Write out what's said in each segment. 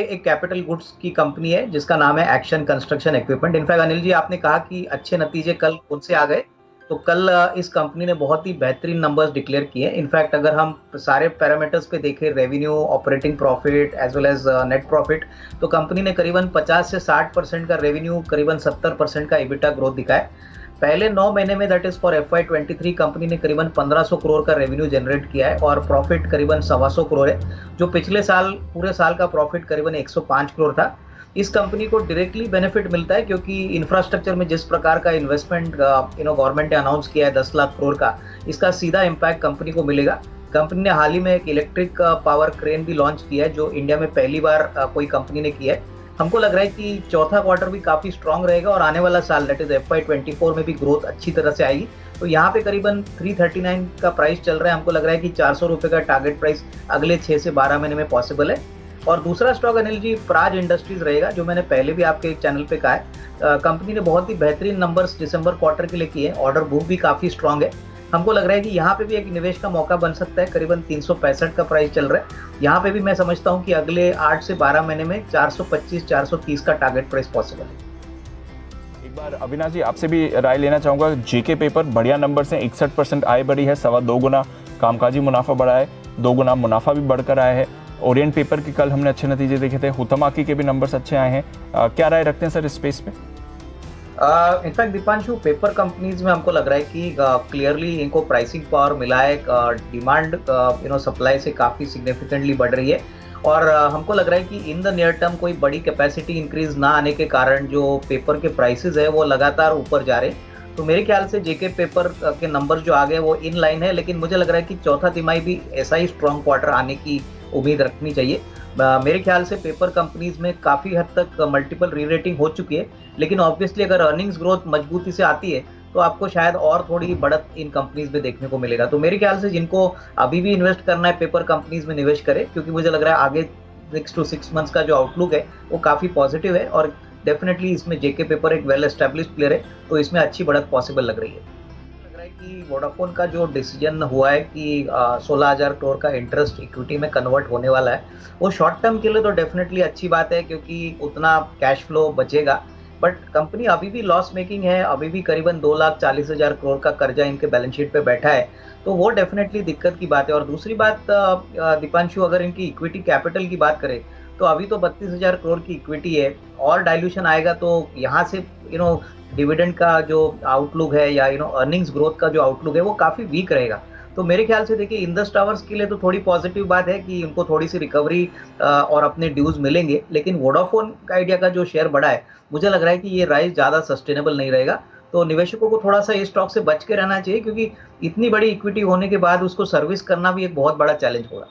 एक capital goods की company है जिसका नाम है Action Construction Equipment. In fact Anil ji, आपने कहा कि अच्छे नतीजे कल कौन से आ गए, तो कल इस कंपनी ने बहुत ही बेहतरीन नंबर्स डिक्लेयर किए। इनफैक्ट अगर हम सारे पैरामीटर्स पे देखें, revenue, operating profit as well as net profit, तो कंपनी ने करीबन 50 से 60% का रेवेन्यू, करीबन 70% का इबिटा ग्रोथ दिखाया। पहले 9 महीने में, that is for FY23, company ने करीबन 1500 करोड़ का रेवेन्यू जनरेट किया है और प्रॉफिट करीबन 125 करोड़ है, जो पिछले साल पूरे साल का प्रॉफिट करीबन 105 करोड़ था। इस कंपनी को डायरेक्टली बेनिफिट मिलता है क्योंकि इंफ्रास्ट्रक्चर में जिस प्रकार का इन्वेस्टमेंट गवर्नमेंट ने अनाउंस किया है 10 लाख करोड़ का, इसका सीधा इम्पैक्ट कंपनी को मिलेगा। कंपनी ने हाल ही में एक इलेक्ट्रिक पावर क्रेन भी लॉन्च किया है, जो इंडिया में पहली बार कोई कंपनी ने किया है। हमको लग रहा है कि चौथा क्वार्टर भी काफी स्ट्रांग रहेगा और आने वाला साल, दैट इज FY24 में भी ग्रोथ अच्छी तरह से आएगी। तो यहाँ पे करीबन 339 का प्राइस चल रहा है। हमको लग रहा है कि 400 रुपए का टारगेट प्राइस अगले 6 से 12 महीने में पॉसिबल है। और दूसरा स्टॉक अनिल जी प्राज इंडस्ट्रीज रहेगा, जो मैंने पहले भी आपके एक चैनल पे कहा है। कंपनी ने बहुत ही बेहतरीन नंबर्स दिसंबर क्वार्टर के लिए किए हैं, ऑर्डर बुक भी काफी स्ट्रांग है। हमको लग रहा है कि यहाँ पे भी एक निवेश का मौका बन सकता है। करीबन 365 का प्राइस चल रहा है। यहाँ पे भी मैं समझता हूँ कि अगले 8 से 12 महीने में 425-430 का टारगेट प्राइस पॉसिबल है। एक बार अविनाश जी आपसे भी राय लेना चाहूँगा। जेके पेपर बढ़िया नंबर से 61% आय बढ़ी है, 2.25 गुना कामकाजी मुनाफा बढ़ा है, 2 गुना मुनाफा भी बढ़कर आया है। ओरिएंट पेपर के कल हमने अच्छे नतीजे देखे थे, हुतमाकी के भी नंबर्स अच्छे आए हैं। क्या राय रखते हैं सर इस स्पेस पे? इनफैक्ट दीपांशु, पेपर कंपनीज में हमको लग रहा है कि क्लियरली इनको प्राइसिंग पावर मिला है। डिमांड सप्लाई से काफ़ी सिग्निफिकेंटली बढ़ रही है और हमको लग रहा है कि इन द नियर टर्म कोई बड़ी कैपेसिटी इंक्रीज ना आने के कारण जो पेपर के प्राइसेस है वो लगातार ऊपर जा रहे हैं। तो मेरे ख्याल से जेके पेपर के नंबर जो आ गए वो इन लाइन है, लेकिन मुझे लग रहा है कि चौथा तिमाही भी ऐसा ही स्ट्रॉन्ग क्वार्टर आने की उम्मीद रखनी चाहिए। मेरे ख्याल से पेपर कंपनीज में काफ़ी हद तक मल्टीपल री रेटिंग हो चुकी है, लेकिन ऑब्वियसली अगर अर्निंग्स ग्रोथ मजबूती से आती है तो आपको शायद और थोड़ी बढ़त इन कंपनीज में देखने को मिलेगा। तो मेरे ख्याल से जिनको अभी भी इन्वेस्ट करना है पेपर कंपनीज में निवेश करें, क्योंकि मुझे लग रहा है आगे 6 to 6 मंथ्स का जो आउटलुक है वो काफ़ी पॉजिटिव है और डेफिनेटली इसमें जेके पेपर एक वेल एस्टेब्लिश्ड प्लेयर है, तो इसमें अच्छी बढ़त पॉसिबल लग रही है। कि वोडाफोन का जो डिसीजन हुआ है कि 16,000 करोड़ का इंटरेस्ट इक्विटी में कन्वर्ट होने वाला है, वो शॉर्ट टर्म के लिए तो डेफिनेटली अच्छी बात है क्योंकि उतना कैश फ्लो बचेगा। बट कंपनी अभी भी लॉस मेकिंग है, अभी भी करीबन 2,40,000 करोड़ का कर्जा इनके बैलेंस शीट पे बैठा है, तो वो डेफिनेटली दिक्कत की बात है। और दूसरी बात दीपांशु, अगर इनकी इक्विटी कैपिटल की बात करें तो अभी तो 32,000 करोड़ की इक्विटी है और डाइल्यूशन आएगा तो यहाँ से डिविडेंड का जो आउटलुक है या अर्निंग्स ग्रोथ का जो आउटलुक है वो काफ़ी वीक रहेगा। तो मेरे ख्याल से देखिए इंडस टावर्स के लिए तो थोड़ी पॉजिटिव बात है कि उनको थोड़ी सी रिकवरी और अपने ड्यूज मिलेंगे, लेकिन वोडाफोन का आइडिया का जो शेयर बढ़ा है, मुझे लग रहा है कि ये राइज ज़्यादा सस्टेनेबल नहीं रहेगा। तो निवेशकों को थोड़ा सा इस स्टॉक से बच के रहना चाहिए क्योंकि इतनी बड़ी इक्विटी होने के बाद उसको सर्विस करना भी एक बहुत बड़ा चैलेंज होगा।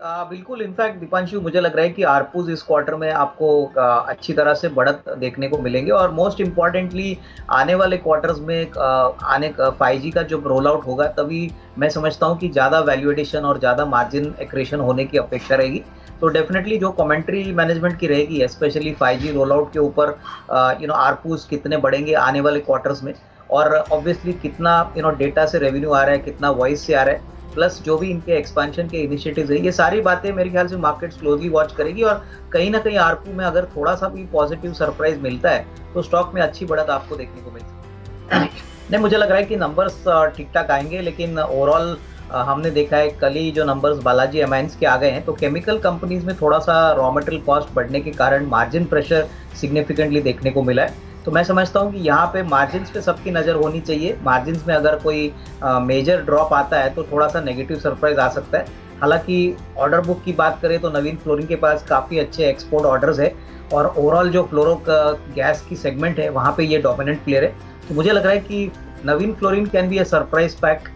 बिल्कुल, इनफैक्ट दीपांशु, मुझे लग रहा है कि आरपूज इस क्वार्टर में आपको अच्छी तरह से बढ़त देखने को मिलेंगे और मोस्ट इम्पॉर्टेंटली आने वाले क्वार्टर्स में 5G का जब रोल आउट होगा तभी मैं समझता हूँ कि ज़्यादा वैल्यू एडिशन और ज़्यादा मार्जिन एक्रेशन होने की अपेक्षा रहेगी। तो डेफिनेटली जो कमेंट्री मैनेजमेंट की रहेगी स्पेशली 5G रोल आउट के ऊपर, आरपूज कितने बढ़ेंगे आने वाले क्वार्टर्स में और ऑब्वियसली कितना डेटा से रेवेन्यू आ रहा है, कितना वॉइस से आ रहा है, प्लस जो भी इनके एक्सपेंशन के इनिशिएटिव्स है, ये सारी बातें मेरे ख्याल से मार्केट्स क्लोजली वॉच करेगी और कहीं ना कहीं आरपू में अगर थोड़ा सा भी पॉजिटिव सरप्राइज मिलता है तो स्टॉक में अच्छी बढ़त आपको देखने को मिल सकती है। नहीं, मुझे लग रहा है कि नंबर्स ठीक ठाक आएंगे, लेकिन ओवरऑल हमने देखा है कल ही जो नंबर्स बालाजी एमाइंस के आ गए हैं, तो केमिकल कंपनीज में थोड़ा सा रॉ मटेरियल कॉस्ट बढ़ने के कारण मार्जिन प्रेशर सिग्निफिकेंटली देखने को मिला है। तो मैं समझता हूँ कि यहाँ पे मार्जिन्स पे सबकी नज़र होनी चाहिए। मार्जिन्स में अगर कोई मेजर ड्रॉप आता है तो थोड़ा सा नेगेटिव सरप्राइज आ सकता है। हालांकि ऑर्डर बुक की बात करें तो नवीन फ्लोरिंग के पास काफ़ी अच्छे एक्सपोर्ट ऑर्डर्स है और ओवरऑल जो फ्लोरो गैस की सेगमेंट है वहाँ पे ये डोमिनेंट प्लेयर है। तो मुझे लग रहा है कि Navin Fluorine can be a surprise pack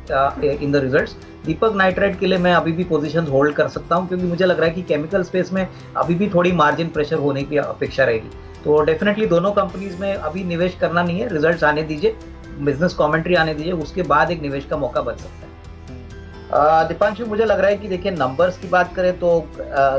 in the results. Deepak Nitrite के लिए मैं अभी भी पोजीशंस होल्ड कर सकता हूँ क्योंकि मुझे लग रहा है कि केमिकल स्पेस में अभी भी थोड़ी मार्जिन प्रेशर होने की अपेक्षा रहेगी। तो डेफिनेटली दोनों कंपनीज में अभी निवेश करना नहीं है, रिजल्ट्स आने दीजिए, बिजनेस कमेंट्री आने दीजिए, उसके बाद एक निवेश का मौका बन सकता है। दीपांशु, मुझे लग रहा है कि देखिए नंबर्स की बात करें तो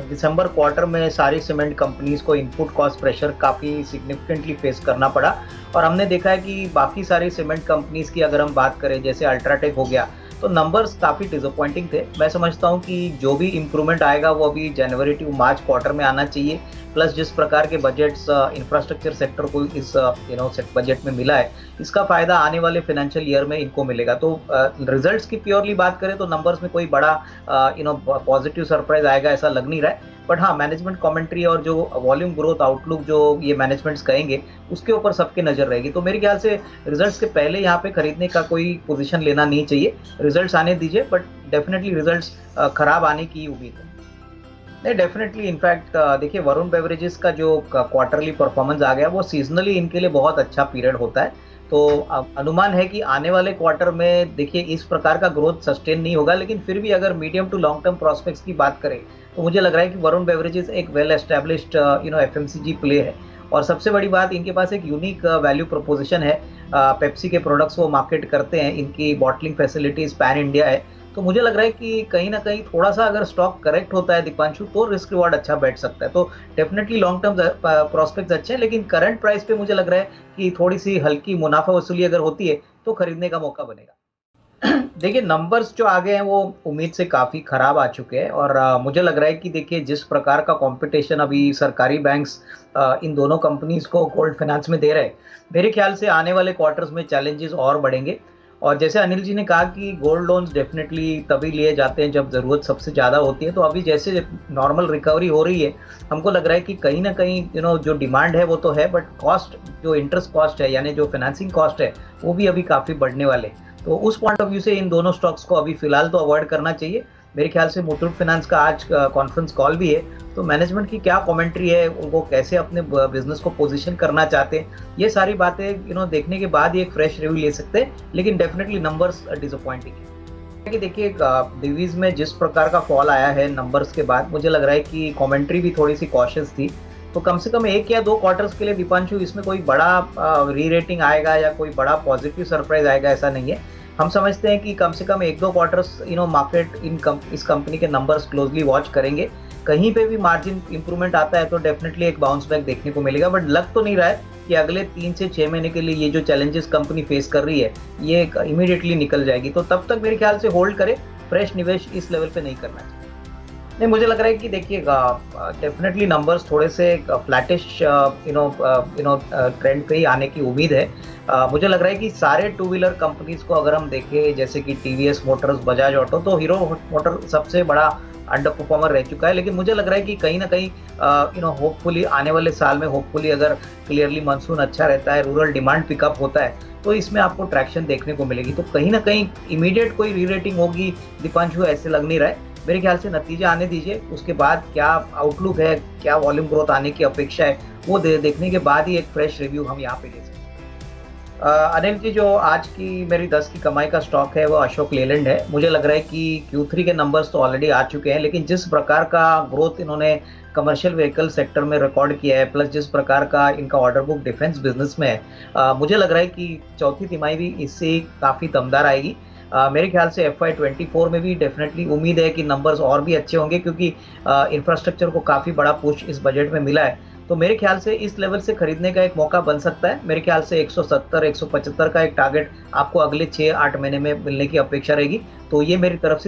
दिसंबर क्वार्टर में सारी सीमेंट कंपनीज को इनपुट कॉस्ट प्रेशर काफ़ी सिग्निफिकेंटली फेस करना पड़ा और हमने देखा है कि बाकी सारी सीमेंट कंपनीज की अगर हम बात करें, जैसे अल्ट्राटेक हो गया, तो नंबर्स काफ़ी डिसअपॉइंटिंग थे। मैं समझता हूँ कि जो भी इम्प्रूवमेंट आएगा वो अभी जनवरी टू मार्च क्वार्टर में आना चाहिए। प्लस जिस प्रकार के बजट्स इंफ्रास्ट्रक्चर सेक्टर को इस बजट में मिला है, इसका फ़ायदा आने वाले फाइनेंशियल ईयर में इनको मिलेगा। तो रिजल्ट्स की प्योरली बात करें तो नंबर्स में कोई बड़ा पॉजिटिव सरप्राइज आएगा ऐसा लग नहीं रहा है। बट हाँ, मैनेजमेंट कमेंट्री और जो वॉल्यूम ग्रोथ आउटलुक जो ये मैनेजमेंट्स कहेंगे, उसके ऊपर सबकी नज़र रहेगी। तो मेरे ख्याल से रिजल्ट्स के पहले यहाँ पे खरीदने का कोई पोजीशन लेना नहीं चाहिए। रिजल्ट्स आने दीजिए, बट डेफिनेटली रिजल्ट्स खराब आने की उम्मीद है। नहीं, डेफिनेटली इनफैक्ट देखिए, वरुण बेवरेजेस का जो क्वार्टरली परफॉर्मेंस आ गया वो सीजनली इनके लिए बहुत अच्छा पीरियड होता है। तो अनुमान है कि आने वाले क्वार्टर में देखिए इस प्रकार का ग्रोथ सस्टेन नहीं होगा, लेकिन फिर भी अगर medium to long term prospects की बात करें तो मुझे लग रहा है कि वरुण बेवरेजेस एक वेल एस्टेब्लिश्ड एफएमसीजी प्ले है। और सबसे बड़ी बात, इनके पास एक यूनिक वैल्यू प्रोपोजिशन है। पेप्सी के प्रोडक्ट्स वो मार्केट करते हैं, इनकी बॉटलिंग फैसिलिटीज पैन इंडिया है। तो मुझे लग रहा है कि कहीं ना कहीं थोड़ा सा अगर स्टॉक करेक्ट होता है दीपांशु, तो रिस्क रिवार्ड अच्छा बैठ सकता है। तो डेफिनेटली लॉन्ग टर्म प्रोस्पेक्ट्स अच्छे हैं, लेकिन करंट प्राइस पे मुझे लग रहा है कि थोड़ी सी हल्की मुनाफा वसूली अगर होती है तो खरीदने का मौका बनेगा। देखिए, नंबर्स जो आ गए हैं वो उम्मीद से काफ़ी ख़राब आ चुके हैं। और मुझे लग रहा है कि देखिए जिस प्रकार का कंपटीशन अभी सरकारी बैंक्स इन दोनों कंपनीज को गोल्ड फाइनेंस में दे रहे हैं, मेरे ख्याल से आने वाले क्वार्टर्स में चैलेंजेस और बढ़ेंगे। और जैसे अनिल जी ने कहा कि गोल्ड लोन्स डेफिनेटली तभी लिए जाते हैं जब ज़रूरत सबसे ज़्यादा होती है। तो अभी जैसे नॉर्मल रिकवरी हो रही है, हमको लग रहा है कि कहीं ना कहीं जो डिमांड है वो तो है, बट कॉस्ट, जो इंटरेस्ट कॉस्ट है यानी जो फाइनेंसिंग कॉस्ट है, वो भी अभी काफ़ी बढ़ने वाले। तो उस पॉइंट ऑफ व्यू से इन दोनों स्टॉक्स को अभी फिलहाल तो अवॉइड करना चाहिए। मेरे ख्याल से मुथूट फाइनेंस का आज कॉन्फ्रेंस कॉल भी है, तो मैनेजमेंट की क्या कमेंट्री है, उनको कैसे अपने बिजनेस को पोजीशन करना चाहते हैं, ये सारी बातें देखने के बाद ही एक फ्रेश रिव्यू ले सकते हैं। लेकिन डेफिनेटली नंबर्स डिसअपॉइंटिंग है कि देखिए डिवीज में जिस प्रकार का फॉल आया है नंबर्स के बाद, मुझे लग रहा है कि कमेंट्री भी थोड़ी सी कॉशियस थी। तो कम से कम 1 या 2 क्वार्टर्स के लिए दीपांशु इसमें कोई बड़ा री रेटिंग आएगा या कोई बड़ा पॉजिटिव सरप्राइज आएगा ऐसा नहीं है। हम समझते हैं कि कम से कम 1-2 क्वार्टर्स मार्केट इस कंपनी के नंबर्स क्लोजली वॉच करेंगे। कहीं पे भी मार्जिन इंप्रूवमेंट आता है तो डेफिनेटली एक बाउंस बैक देखने को मिलेगा। बट लग तो नहीं रहा है कि अगले 3 से 6 महीने के लिए ये जो चैलेंजेस कंपनी फेस कर रही है ये इमीडिएटली निकल जाएगी। तो तब तक मेरे ख्याल से होल्ड करें, फ्रेश निवेश इस लेवल पे नहीं करना चाहिए। नहीं, मुझे लग रहा है कि देखिए डेफिनेटली नंबर्स थोड़े से फ्लैटिश ट्रेंड पे ही आने की उम्मीद है। मुझे लग रहा है कि सारे टू व्हीलर कंपनीज को अगर हम देखें, जैसे कि टीवीएस मोटर्स, बजाज ऑटो, तो हीरो मोटर सबसे बड़ा अंडर परफॉर्मर रह चुका है। लेकिन मुझे लग रहा है कि कहीं ना कहीं होपफुली आने वाले साल में होपफुली अगर क्लियरली मानसून अच्छा रहता है, रूरल डिमांड पिकअप होता है, तो इसमें आपको ट्रैक्शन देखने को मिलेगी। तो कहीं ना कहीं इमीडिएट कोई री रेटिंग होगी दीपांशु, ऐसे लग नहीं रहा है। मेरे ख्याल से नतीजे आने दीजिए, उसके बाद क्या आउटलुक है, क्या वॉल्यूम ग्रोथ आने की अपेक्षा है, वो देखने के बाद ही एक फ्रेश रिव्यू हम यहाँ पे ले सकते हैं। अनिल जी, जो आज की मेरी 10 की कमाई का स्टॉक है वो अशोक लेलैंड है। मुझे लग रहा है कि Q3 के नंबर्स तो ऑलरेडी आ चुके हैं, लेकिन जिस प्रकार का ग्रोथ इन्होंने कमर्शियल व्हीकल सेक्टर में रिकॉर्ड किया है, प्लस जिस प्रकार का इनका ऑर्डर बुक डिफेंस बिजनेस में है, मुझे लग रहा है कि चौथी तिमाही भी इससे काफ़ी दमदार आएगी। मेरे ख्याल से FY24 में भी डेफिनेटली उम्मीद है कि नंबर्स और भी अच्छे होंगे, क्योंकि इंफ्रास्ट्रक्चर को काफ़ी बड़ा पुश इस बजट में मिला है। तो मेरे ख्याल से इस लेवल से खरीदने का एक मौका बन सकता है। मेरे ख्याल से 170-175 का एक टारगेट आपको अगले 6-8 महीने में मिलने की अपेक्षा रहेगी। तो ये मेरी तरफ से